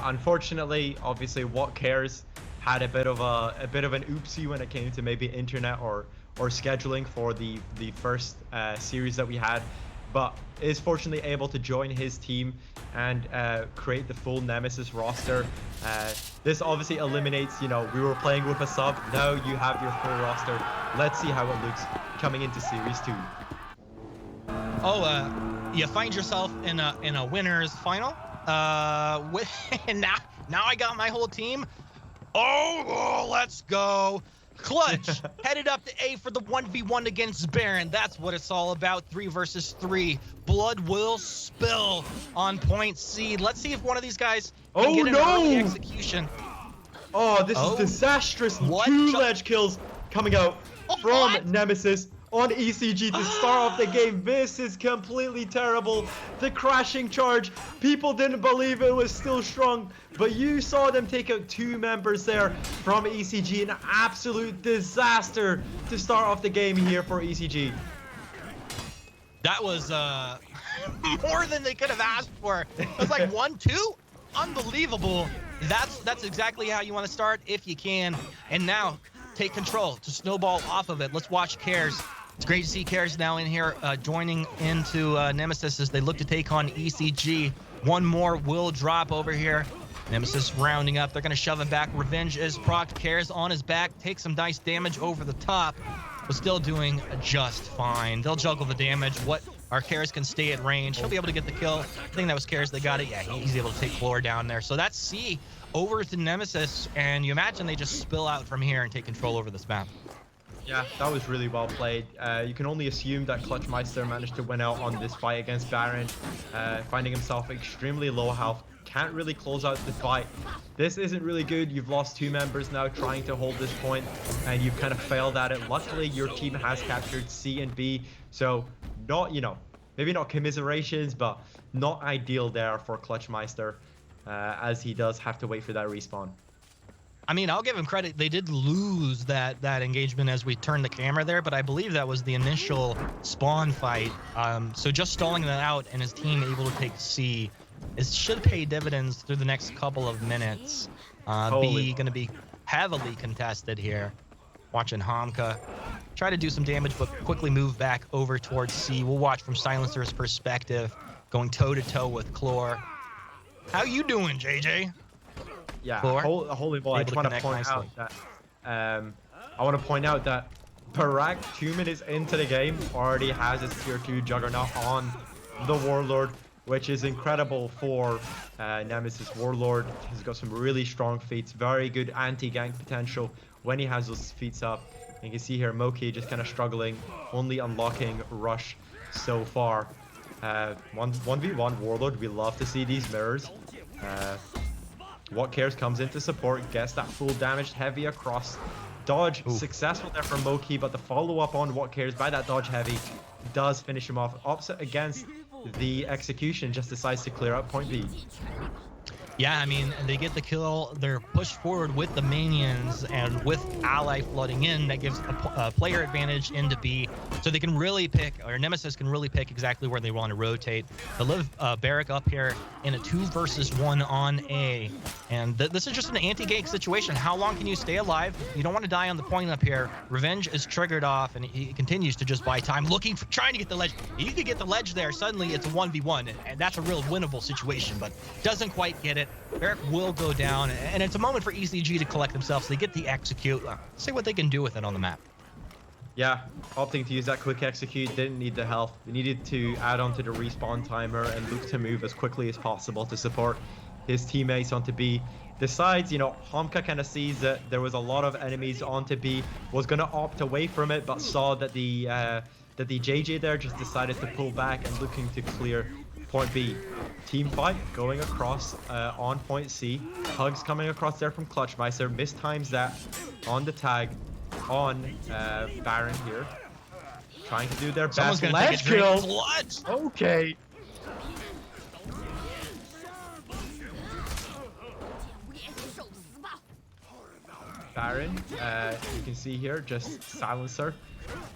unfortunately, obviously, what cares had a bit of an oopsie when it came to maybe internet or scheduling for the first series that we had, but is fortunately able to join his team and create the full Nemesis roster. This obviously eliminates, you know, we were playing with a sub, now you have your full roster. Let's see how it looks coming into Series 2. Oh, you find yourself in a winner's final. Now I got my whole team. Oh, let's go. Clutch headed up to A for the 1v1 against Baron. That's what it's all about. 3 versus 3. Blood will spill on point C. Let's see if one of these guys can get an early execution. Oh, this is disastrous. 2 ledge kills coming out from Nemesis on ECG to start off the game. This is completely terrible. The crashing charge, people didn't believe it was still strong, but you saw them take out 2 members there from ECG. An absolute disaster to start off the game here for ECG. That was more than they could have asked for. It was like 1-2, unbelievable. That's exactly how you want to start if you can. And now take control to snowball off of it. Let's watch Cares. It's great to see Cares now in here joining into Nemesis as they look to take on ECG. One more will drop over here. Nemesis rounding up. They're going to shove him back. Revenge is procced. Cares on his back. Takes some nice damage over the top, but still doing just fine. They'll juggle the damage. Our Cares can stay at range. He'll be able to get the kill. I think that was Cares that got it. Yeah, he's able to take floor down there. So that's C over to Nemesis, and you imagine they just spill out from here and take control over this map. Yeah, that was really well played. You can only assume that Clutchmeister managed to win out on this fight against Baron, finding himself extremely low health. Can't really close out the fight. This isn't really good. You've lost 2 members now trying to hold this point, and you've kind of failed at it. Luckily, your team has captured C and B, so not, you know, maybe not commiserations, but not ideal there for Clutchmeister, as he does have to wait for that respawn. I mean, I'll give him credit. They did lose that engagement as we turned the camera there, but I believe that was the initial spawn fight. So just stalling that out and his team able to take C, it should pay dividends through the next couple of minutes. B going to be heavily contested here. Watching Hamka try to do some damage, but quickly move back over towards C. We'll watch from Silencer's perspective, going toe-to-toe with Chlor. How you doing, JJ? Yeah, holy ball. I just want to point out that Barak 2 minutes into the game already has his tier 2 Juggernaut on the Warlord, which is incredible for Nemesis. Warlord has got some really strong feats, very good anti-gank potential when he has those feats up. And you can see here Moki just kind of struggling, only unlocking Rush so far. 1v1 Warlord, we love to see these mirrors. What Cares comes in to support, gets that full damaged heavy across. Dodge successful there for Moki, but the follow-up on What Cares by that dodge heavy does finish him off. Opposite against the execution, just decides to clear out point B. Yeah, I mean, they get the kill. They're pushed forward with the minions and with ally flooding in. That gives a player advantage into B, so they can really pick, or Nemesis can really pick exactly where they want to rotate. They live Barrack up here in a 2 versus 1 on A, and this is just an anti-gank situation. How long can you stay alive? You don't want to die on the point up here. Revenge is triggered off, and he continues to just buy time, trying to get the ledge. You could get the ledge there. Suddenly, it's a 1v1, and that's a real winnable situation, but doesn't quite get it. Barrack will go down, and it's a moment for ECG to collect themselves. So they get the execute. See what they can do with it on the map. Yeah, opting to use that quick execute, didn't need the health. They needed to add on to the respawn timer and look to move as quickly as possible to support his teammates onto B. Decides, you know, Hamka kind of sees that there was a lot of enemies onto B, was going to opt away from it, but saw that the JJ there just decided to pull back and looking to clear point B. Team fight going across on point C. Hugs coming across there from Clutchmeister. Mistimes that on the tag on Baron here. Trying to do their best. Ledge kill. Okay. Baron, you can see here, just Silencer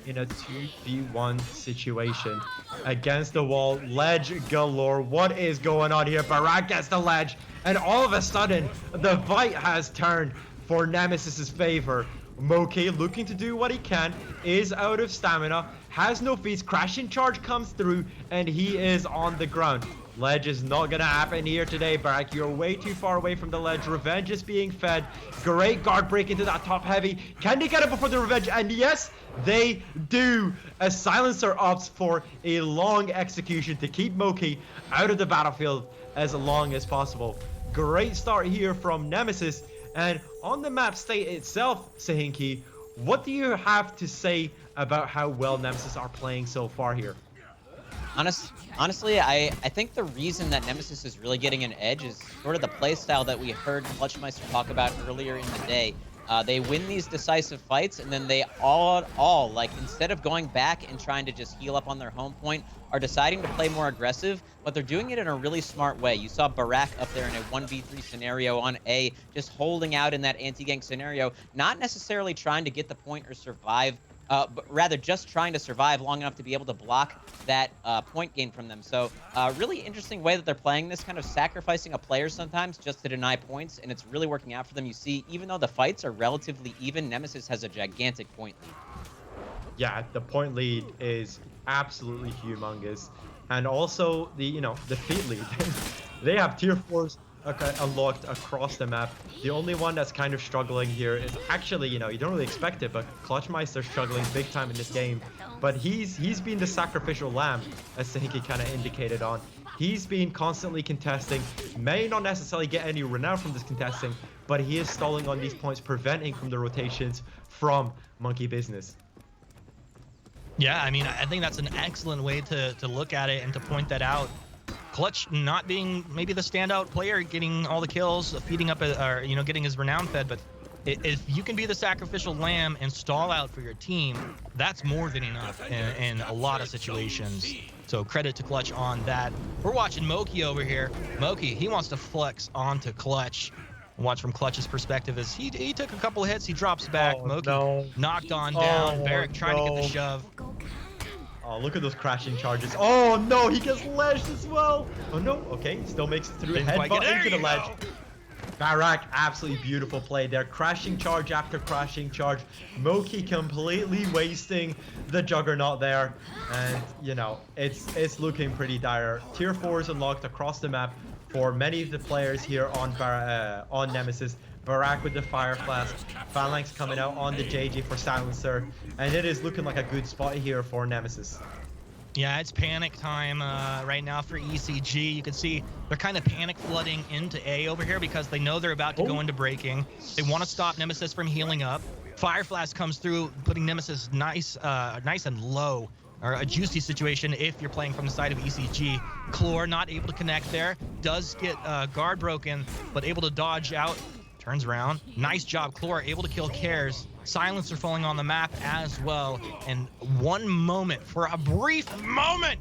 in a 2v1 situation against the wall. Ledge galore. What is going on here? Barak gets the ledge, and all of a sudden, the fight has turned for Nemesis's favor. Moki, looking to do what he can, is out of stamina, has no feats. Crashing charge comes through, and he is on the ground. Ledge is not gonna happen here today, Barak. You're way too far away from the ledge. Revenge is being fed. Great guard break into that top heavy. Can they get it before the revenge? And yes, they do. A silencer opts for a long execution to keep Moki out of the battlefield as long as possible. Great start here from Nemesis. And on the map state itself, Sahinki, what do you have to say about how well Nemesis are playing so far here? Honestly, I think the reason that Nemesis is really getting an edge is sort of the playstyle that we heard Clutchmeister talk about earlier in the day. They win these decisive fights, and then they all like, instead of going back and trying to just heal up on their home point, are deciding to play more aggressive, but they're doing it in a really smart way. You saw Barak up there in a 1v3 scenario on A, just holding out in that anti-gank scenario, not necessarily trying to get the point or survive, but rather just trying to survive long enough to be able to block that point gain from them. So really interesting way that they're playing this, kind of sacrificing a player sometimes just to deny points, and it's really working out for them. You see, even though the fights are relatively even, Nemesis has a gigantic point lead. Yeah, the point lead is absolutely humongous. And also the feat lead. They have tier 4s unlocked across the map. The only one that's kind of struggling here is actually, you don't really expect it, but Clutchmeister's struggling big time in this game. But he's been the sacrificial lamb, as Sahinki kind of indicated on. He's been constantly contesting, may not necessarily get any renown from this contesting, but he is stalling on these points, preventing from the rotations from Monkey Business. Yeah, I mean, I think that's an excellent way to look at it and to point that out. Clutch not being maybe the standout player, getting all the kills, feeding up, or getting his renown fed, but if you can be the sacrificial lamb and stall out for your team, that's more than enough in a lot of situations. So credit to Clutch on that. We're watching Moki over here. Moki, he wants to flex onto Clutch. Watch from Clutch's perspective as he took a couple hits, he drops back. Moki knocked on down. Barak trying to get the shove. Oh, look at those crashing charges. Oh no, he gets ledged as well. Oh no, okay, still makes it through. Headbutt into the ledge. Barak, absolutely beautiful play there. Crashing charge after crashing charge. Moki completely wasting the Juggernaut there. And, it's looking pretty dire. Tier 4 is unlocked across the map for many of the players here on Nemesis. Barak with the Fire Flask, Phalanx coming out on the JJ for Silencer, and it is looking like a good spot here for Nemesis. Yeah, it's panic time right now for ECG. You can see they're kind of panic flooding into A over here because they know they're about to go into breaking. They want to stop Nemesis from healing up. Fire Flask comes through, putting Nemesis nice and low, or a juicy situation if you're playing from the side of ECG. Chlor not able to connect there, does get guard broken, but able to dodge out. Turns around. Nice job, Chlor, able to kill Cares. Silencer falling on the map as well. And one moment, for a brief moment,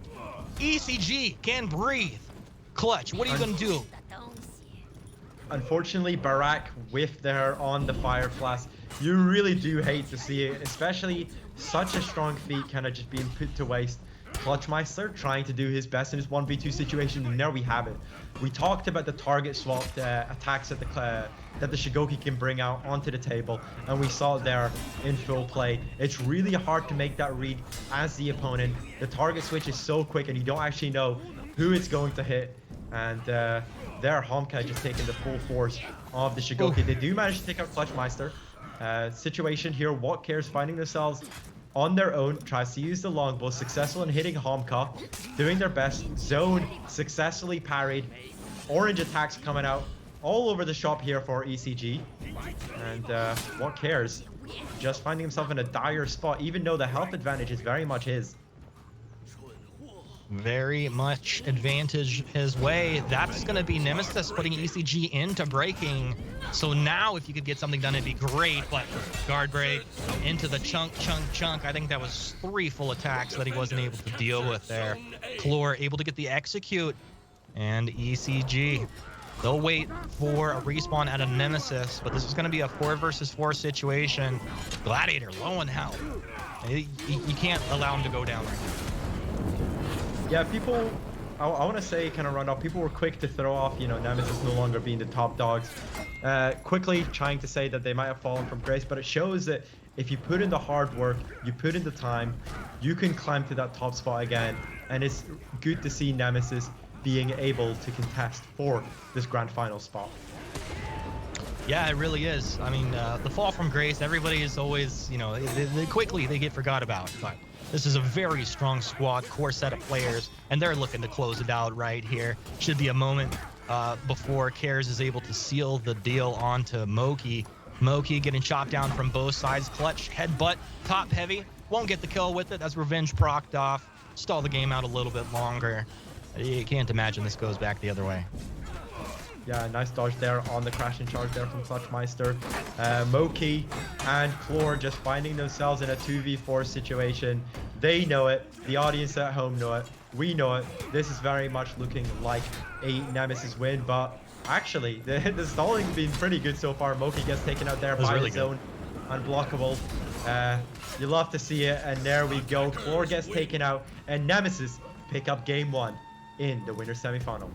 ECG can breathe. Clutch, what are you going to do? Unfortunately, Barak whiffed there on the Fire Flask. You really do hate to see it, especially such a strong feat kind of just being put to waste. Clutchmeister trying to do his best in his 1v2 situation, and there we have it. We talked about the target swapped attacks that the Shigoki can bring out onto the table, and we saw it there in full play. It's really hard to make that read as the opponent. The target switch is so quick, and you don't actually know who it's going to hit. And there, Homka just taking the full force of the Shigoki. They do manage to take out Clutchmeister. Situation here, What Cares finding themselves on their own, tries to use the longbow, successful in hitting Homka, doing their best. Zone successfully parried. Orange attacks coming out all over the shop here for ECG. And What Cares just finding himself in a dire spot, even though the health advantage is very much his. Very much advantage his way. That's going to be Nemesis putting ECG into breaking. So now if you could get something done, it'd be great. But guard break into the chunk. I think that was 3 full attacks that he wasn't able to deal with there. Chlor able to get the execute. And ECG They'll wait for a respawn at a Nemesis, but this is going to be a 4 versus 4 situation. Gladiator low in health. You can't allow him to go down right now. Yeah, people, I want to say kind of run off, people were quick to throw off, you know, Nemesis no longer being the top dogs. Quickly trying to say that they might have fallen from grace, but it shows that if you put in the hard work, you put in the time, you can climb to that top spot again. And it's good to see Nemesis being able to contest for this grand final spot. Yeah, it really is. I mean, the fall from grace, everybody is always, you know, they quickly they get forgot about. But this is a very strong squad, core set of players, and they're looking to close it out right here. Should be a moment before Cares is able to seal the deal onto Moki. Moki getting chopped down from both sides. Clutch, headbutt, top heavy. Won't get the kill with it. That's Revenge procced off. Stall the game out a little bit longer. You can't imagine this goes back the other way. Yeah, nice dodge there on the crash and charge there from Clutchmeister. Moki and Chlor just finding themselves in a 2v4 situation. They know it. The audience at home know it. We know it. This is very much looking like a Nemesis win, but actually, the stalling's been pretty good so far. Moki gets taken out there by his own unblockable. You love to see it, and there we go. Chlor gets taken out, and Nemesis pick up game 1 in the winner's semifinal.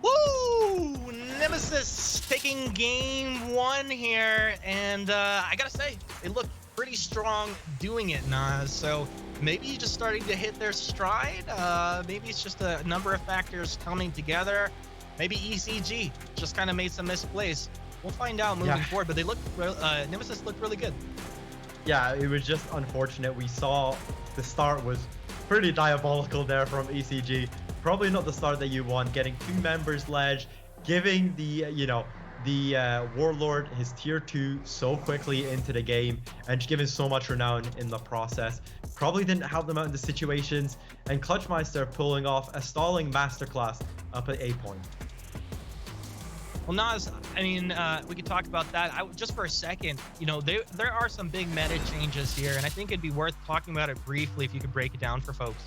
Woo! Nemesis taking game 1 here, and I gotta say, they look pretty strong doing it, Nas. So maybe just starting to hit their stride. Maybe it's just a number of factors coming together. Maybe ECG just kind of made some misplays. We'll find out moving forward, but they look Nemesis looked really good. Yeah, it was just unfortunate. We saw the start was pretty diabolical there from ECG. Probably not the start that you want. Getting 2 members ledge, giving the Warlord his tier 2 so quickly into the game, and giving so much renown in the process. Probably didn't help them out in the situations, and Clutchmeister pulling off a stalling masterclass up at A point. Well, Nas, I mean, we could talk about that. Just for a second, you know, there are some big meta changes here, and I think it'd be worth talking about it briefly if you could break it down for folks.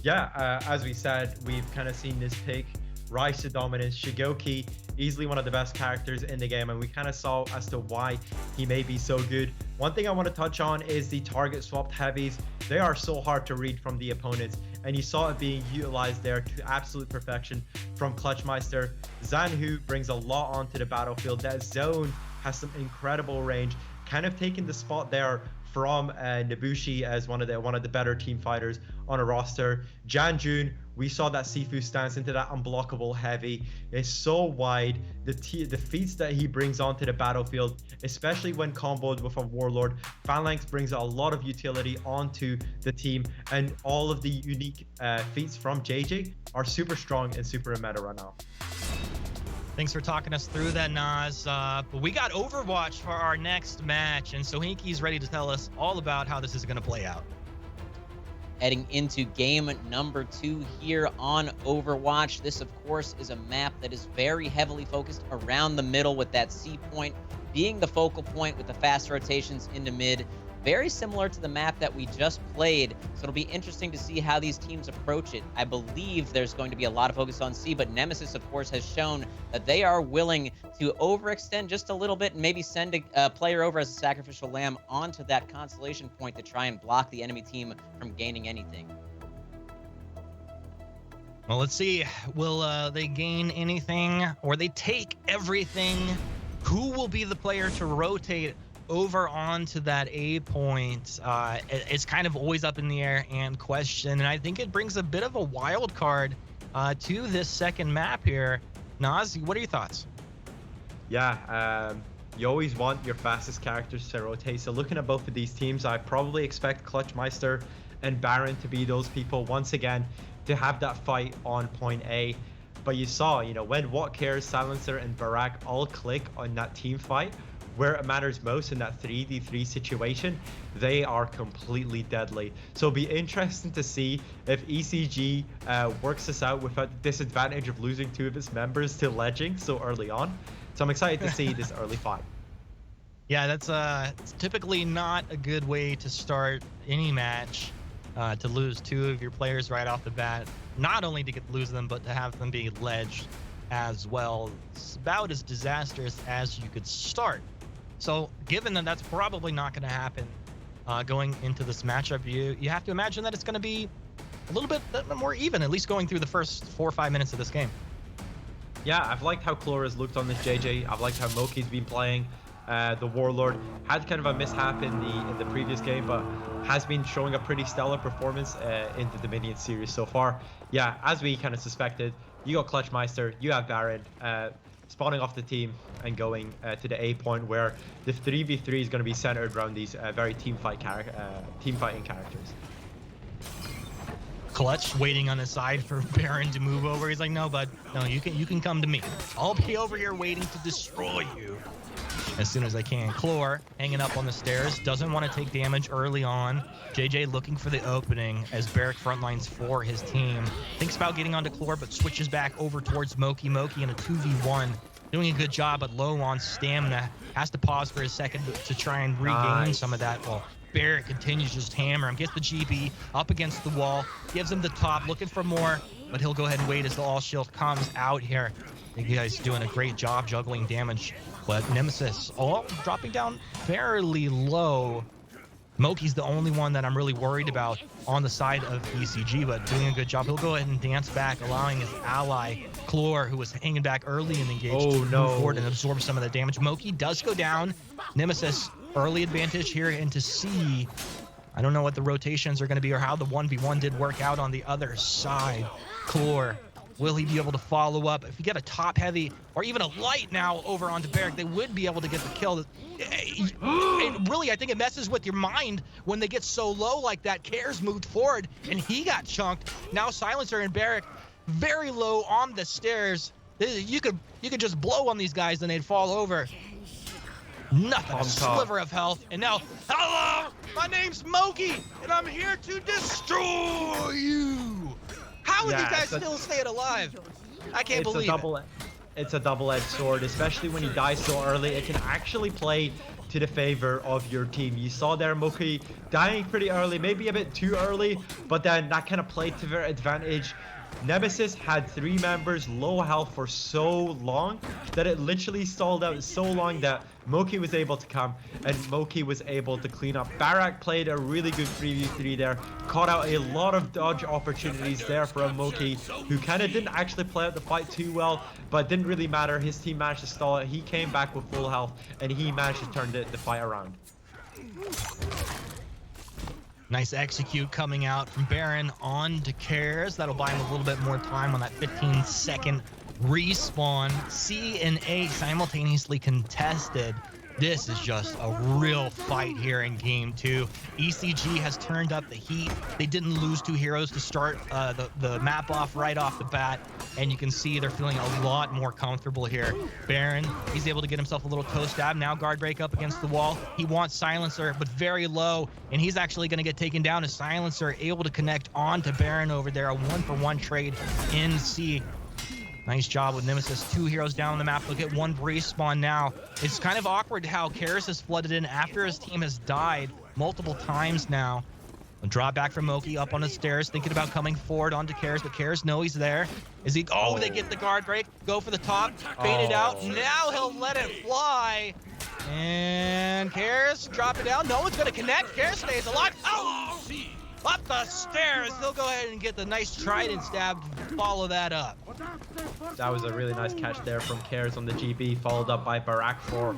Yeah, as we said, we've kind of seen this pick rise to dominance. Shigoki, easily one of the best characters in the game, and we kind of saw as to why he may be so good. One thing I want to touch on is the target swapped heavies. They are so hard to read from the opponents, and you saw it being utilized there to absolute perfection from Clutchmeister. Zanhu brings a lot onto the battlefield. That zone has some incredible range, kind of taking the spot there from Nabushi as one of the better team fighters on a roster. Janjun, we saw that Sifu stance into that unblockable heavy. It's so wide. The feats that he brings onto the battlefield, especially when comboed with a Warlord. Phalanx brings a lot of utility onto the team, and all of the unique feats from JJ are super strong and super meta right now. Thanks for talking us through that, Nas. But we got Overwatch for our next match, and Sohinki's ready to tell us all about how this is going to play out. Heading into game number 2 here on Overwatch. This, of course, is a map that is very heavily focused around the middle, with that C point being the focal point with the fast rotations into mid. Very similar to the map that we just played, so it'll be interesting to see how these teams approach it. I believe there's going to be a lot of focus on C, but Nemesis, of course, has shown that they are willing to overextend just a little bit and maybe send a player over as a sacrificial lamb onto that constellation point to try and block the enemy team from gaining anything. Well, let's see. Will they gain anything, or they take everything? Who will be the player to rotate over onto that A point? It's kind of always up in the air and question, and I think it brings a bit of a wild card to this second map here. Nas, what are your thoughts? Yeah, you always want your fastest characters to rotate. So looking at both of these teams, I probably expect Clutchmeister and Baron to be those people once again to have that fight on point A. But you saw, you know, when What Cares, Silencer, and Barak all click on that team fight, where it matters most in that 3v3 situation, they are completely deadly. So it'll be interesting to see if ECG works this out without the disadvantage of losing 2 of its members to ledging so early on. So I'm excited to see this early fight. Yeah, that's typically not a good way to start any match. to lose 2 of your players right off the bat. Not only to lose them, but to have them be ledged as well. It's about as disastrous as you could start. So given that that's probably not going to happen going into this matchup, you have to imagine that it's going to be a little bit more even, at least going through the first 4 or 5 minutes of this game. Yeah, I've liked how Clore has looked on this JJ. I've liked how Moki's been playing. The Warlord had kind of a mishap in the previous game, but has been showing a pretty stellar performance in the Dominion series so far. Yeah, as we kind of suspected, you got Clutchmeister, you have Baron, spawning off the team and going to the A point, where the 3v3 is going to be centered around these very team fighting characters. Clutch waiting on the side for Baron to move over. He's like, no, bud, no, you can come to me. I'll be over here waiting to destroy you as soon as I can. Clore hanging up on the stairs, doesn't want to take damage early on. JJ looking for the opening as Barrack frontlines for his team. Thinks about getting onto Clore, but switches back over towards Moki. Moki in a 2v1, doing a good job, but low on stamina. Has to pause for a second to try and regain some of that. Well, Barrack continues to just hammer him, gets the GB up against the wall, gives him the top, looking for more, but he'll go ahead and wait as the all shield comes out here. I think you guys are doing a great job juggling damage, but Nemesis all dropping down fairly low. Moki's the only one that I'm really worried about on the side of ECG, but doing a good job. He'll go ahead and dance back, allowing his ally, Clore, who was hanging back early in the engage, to move forward and absorb some of the damage. Moki does go down. Nemesis, early advantage here into C. I don't know what the rotations are going to be or how the 1v1 did work out on the other side. Clore, will he be able to follow up? If you get a top heavy or even a light now over onto Barrack, they would be able to get the kill. And really, I think it messes with your mind when they get so low like that. Cares moved forward and he got chunked. Now Silencer and Barrack very low on the stairs. You could just blow on these guys and they'd fall over. Nothing, a sliver of health. And now, hello, my name's Moki, and I'm here to destroy you. How would you guys still stay alive? I can't believe it. It's a double-edged sword, especially when you die so early. It can actually play to the favor of your team. You saw there Moki dying pretty early, maybe a bit too early, but then that kind of played to their advantage. Nemesis had 3 members low health for so long that it literally stalled out so long that Moki was able to come and Moki was able to clean up. Barrack played a really good 3v3 there, caught out a lot of dodge opportunities there from Moki, who kind of didn't actually play out the fight too well, but didn't really matter. His team managed to stall it. He came back with full health and he managed to turn the fight around. Nice execute coming out from Baron on to Cares. That'll buy him a little bit more time on that 15-second respawn. C and A simultaneously contested. This is just a real fight here in game 2. ECG has turned up the heat. They didn't lose 2 heroes to start the map off right off the bat, and you can see they're feeling a lot more comfortable here. Baron, he's able to get himself a little toe stab. Now guard break up against the wall. He wants Silencer, but very low, and he's actually going to get taken down as Silencer able to connect onto Baron over there. A 1-for-1 trade in C. Nice job with Nemesis. 2 heroes down on the map. Look at 1 respawn now. It's kind of awkward how Karis has flooded in after his team has died multiple times now. A drop back from Moki up on the stairs, thinking about coming forward onto Karis, but Karis knows he's there. Is he? Oh, they get the guard break. Go for the top. Fade it out. Now he'll let it fly. And Karis drop it down. No one's going to connect. Karis stays alive. Oh! Up the stairs. He'll go ahead and get the nice trident stab to follow that up. That was a really nice catch there from Cares on the GB, followed up by Barrack for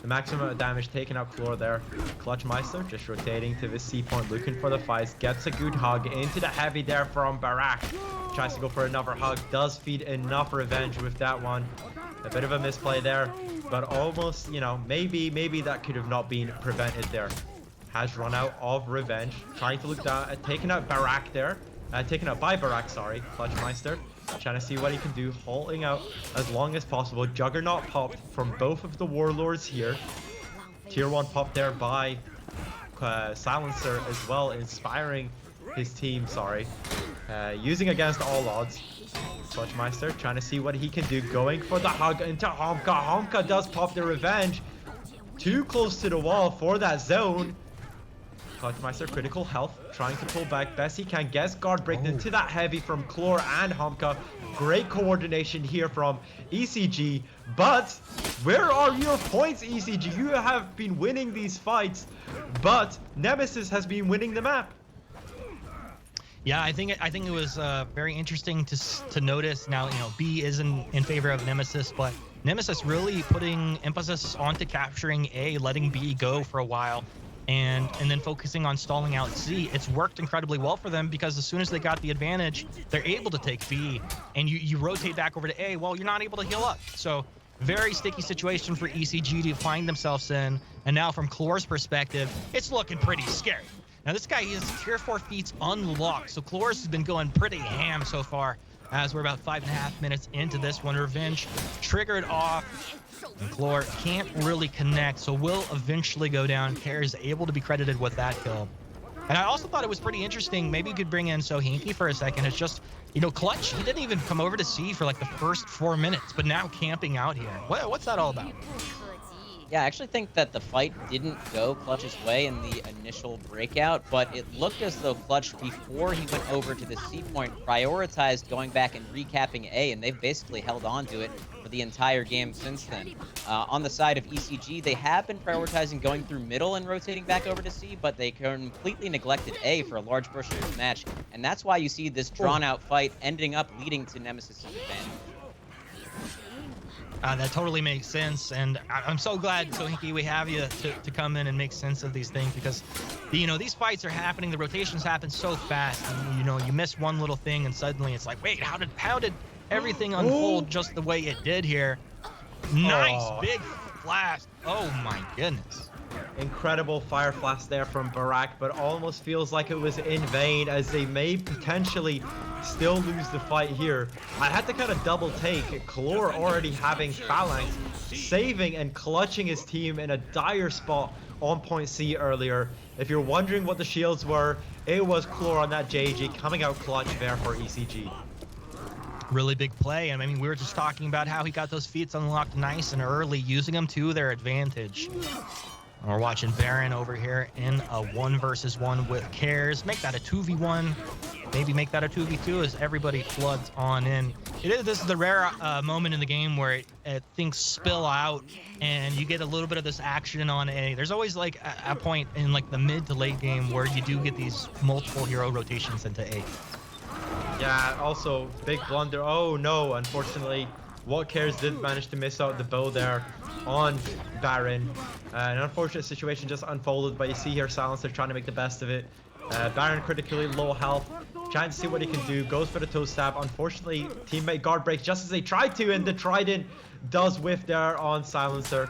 the maximum of damage, taking out Clore there. Clutchmeister just rotating to the C point, looking for the fights, gets a good hug into the heavy there from Barrack. Tries to go for another hug, does feed enough revenge with that one. A bit of a misplay there, but almost, you know, maybe that could have not been prevented there. Has run out of revenge, trying to look down, taking out Barrack there. Taken out by Barrack, sorry. Clutchmeister trying to see what he can do, holding out as long as possible. Juggernaut popped from both of the Warlords here. Tier 1 popped there by Silencer as well, inspiring his team, sorry. Using against all odds. Clutchmeister trying to see what he can do, going for the hug into Honka. Honka does pop the revenge. Too close to the wall for that zone. Cloudmeister critical health, trying to pull back best he can. Gets guard break into that heavy from Chlor and Homka. Great coordination here from ECG. But where are your points, ECG? You have been winning these fights, but Nemesis has been winning the map. Yeah, I think it was very interesting to notice. Now, you know, B is in favor of Nemesis, but Nemesis really putting emphasis onto capturing A, letting B go for a while, and then focusing on stalling out C. It's worked incredibly well for them because as soon as they got the advantage, they're able to take B, and you rotate back over to A. Well, you're not able to heal up, so very sticky situation for ECG to find themselves in. And now from Chlor's perspective, it's looking pretty scary. Now this guy, he has tier 4 feats unlocked, so Chlor's has been going pretty ham so far as we're about 5.5 minutes into this one. Revenge triggered off, and Chlor can't really connect, so will eventually go down. Care is able to be credited with that kill. And I also thought it was pretty interesting, maybe you could bring in Sohinki for a second. It's just, you know, Clutch, he didn't even come over to C for like the first 4 minutes, but now camping out here. What's that all about? Yeah, I actually think that the fight didn't go Clutch's way in the initial breakout, but it looked as though Clutch, before he went over to the C point, prioritized going back and recapping A, and they've basically held on to it for the entire game since then. On the side of ECG, they have been prioritizing going through middle and rotating back over to C, but they completely neglected A for a large portion of the match, and that's why you see this drawn-out fight ending up leading to Nemesis' advantage. That totally makes sense, and I'm so glad, Sohinki, we have you to come in and make sense of these things, because, you know, these fights are happening, the rotations happen so fast, and, you know, you miss one little thing, and suddenly it's like, wait, how did everything unfold just the way it did here? Nice big flash. Oh my goodness. Incredible fire flash there from Barak, but almost feels like it was in vain, as they may potentially still lose the fight here. I had to kind of double take. Chlor already having Phalanx, saving and clutching his team in a dire spot on point C earlier. If you're wondering what the shields were, it was Chlor on that JG coming out clutch there for ECG. Really big play. I mean, we were just talking about how he got those feats unlocked nice and early, using them to their advantage. We're watching Baron over here in a 1 versus 1 with Cares. Make that a 2v1. Maybe make that a 2v2 as everybody floods on in. This is the rare moment in the game where things spill out and you get a little bit of this action on A. There's always like a point in like the mid to late game where you do get these multiple hero rotations into A. Yeah, also big blunder. Oh no, unfortunately, What Cares did manage to miss out the bow there on Baron. An unfortunate situation just unfolded, but you see here Silencer trying to make the best of it. Baron critically low health, trying to see what he can do, goes for the toe stab. Unfortunately, teammate guard breaks just as they tried to, and the Trident does whiff there on Silencer.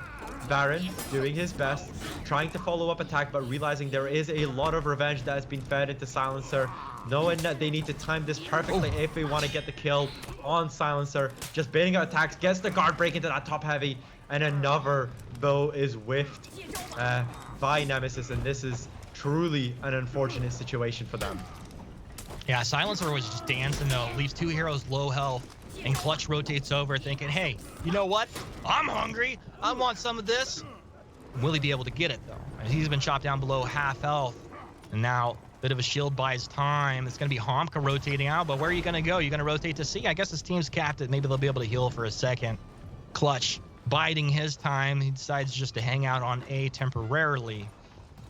Baron doing his best, trying to follow up attack, but realizing there is a lot of revenge that has been fed into Silencer, knowing that they need to time this perfectly if they want to get the kill on Silencer. Just baiting out attacks, gets the guard break into that top heavy, and another bow is whiffed by Nemesis, and this is truly an unfortunate situation for them. Yeah, Silencer was just dancing though, leaves 2 heroes low health, and Clutch rotates over thinking, hey, you know what? I'm hungry. I want some of this. Will he be able to get it though? He's been chopped down below half health, and now bit of a shield buys time. It's going to be Homka rotating out, but where are you going to go? You're going to rotate to C? I guess his team's capped it. Maybe they'll be able to heal for a second. Clutch biding his time. He decides just to hang out on A temporarily.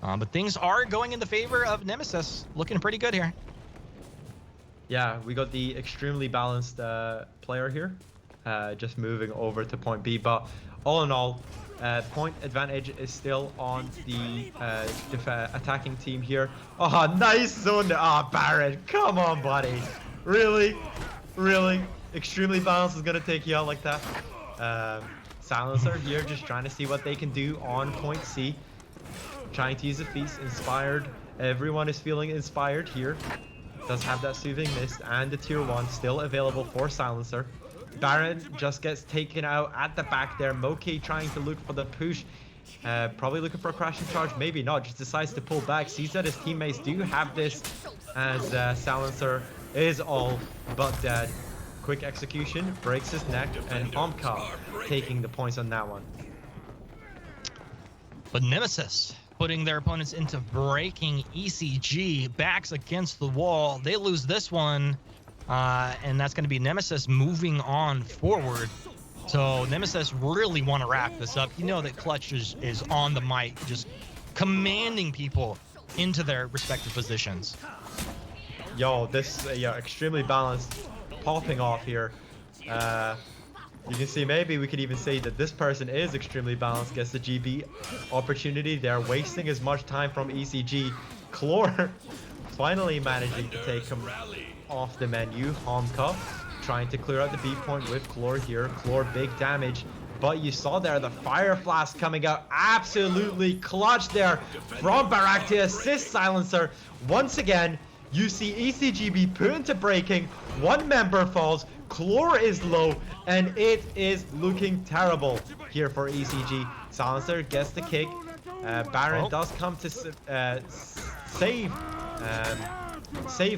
But things are going in the favor of Nemesis. Looking pretty good here. Yeah, we got the extremely balanced player here, just moving over to point B. But all in all, point advantage is still on the attacking team here. Oh, nice zone. Ah, Baron, come on, buddy. Really? Really? Extremely balanced is going to take you out like that. Silencer here just trying to see what they can do on point C. Trying to use the feats. Inspired. Everyone is feeling inspired here. Does have that soothing mist and the tier 1 still available for Silencer. Baron just gets taken out at the back there. Moki trying to look for the push. Probably looking for a crashing charge. Maybe not. Just decides to pull back. Sees that his teammates do have this as Silencer is all but dead. Quick execution. Breaks his neck. And Homka taking the points on that one. But Nemesis, putting their opponents into breaking. ECG backs against the wall. They lose this one, and that's going to be Nemesis moving on forward. So Nemesis really want to wrap this up. You know that Clutch is on the mic, just commanding people into their respective positions. Yo, this extremely balanced popping off here. You can see, maybe we could even say that this person is extremely balanced, gets the GB opportunity. They're wasting as much time from ECG. Chlor finally managing to take him off the menu. Homka trying to clear out the B point with Chlor here. Chlor, big damage. But you saw there the Fire Flask coming out. Absolutely clutch there from Barak to assist Silencer. Once again, you see ECG be put into breaking. One member falls. Chlor is low, and it is looking terrible here for ECG. Silencer gets the kick. Baron does come to save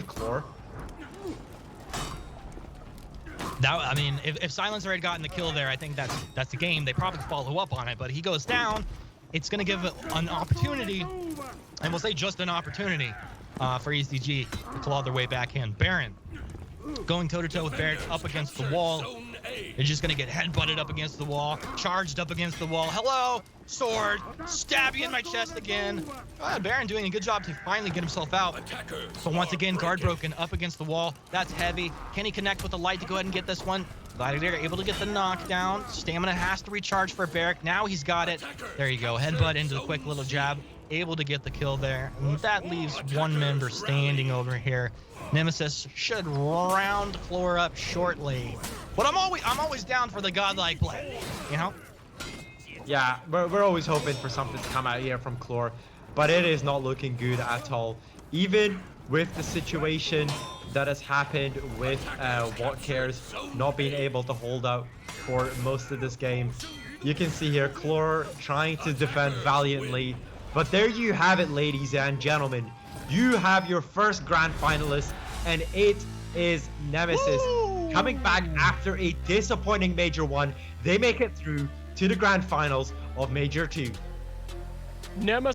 Chlor. Now, I mean, if Silencer had gotten the kill there, I think that's the game. They probably follow up on it, but he goes down. It's going to give an opportunity, and we'll say just an opportunity for ECG to claw their way back in. Baron going toe-to-toe with Barrett up against the wall. They're just going to get headbutted up against the wall, charged up against the wall. Hello, sword, stab you in my chest again. Baron doing a good job to finally get himself out. But once again, guard broken up against the wall. That's heavy. Can he connect with the light to go ahead and get this one? Gladiator able to get the knockdown. Stamina has to recharge for Barrick. Now he's got it. There you go. Headbutt into the quick little jab. Able to get the kill there. And that leaves one member standing over here. Nemesis should round Chlor up shortly. But I'm always down for the godlike play, you know? Yeah, we're always hoping for something to come out here from Chlor, but it is not looking good at all. Even with the situation that has happened with What Cares not being able to hold out for most of this game, you can see here Chlor trying to defend valiantly. But there you have it, ladies and gentlemen. You have your first grand finalist, and it is Nemesis. Woo! Coming back after a disappointing Major 1. They make it through to the grand finals of Major 2. Nemesis.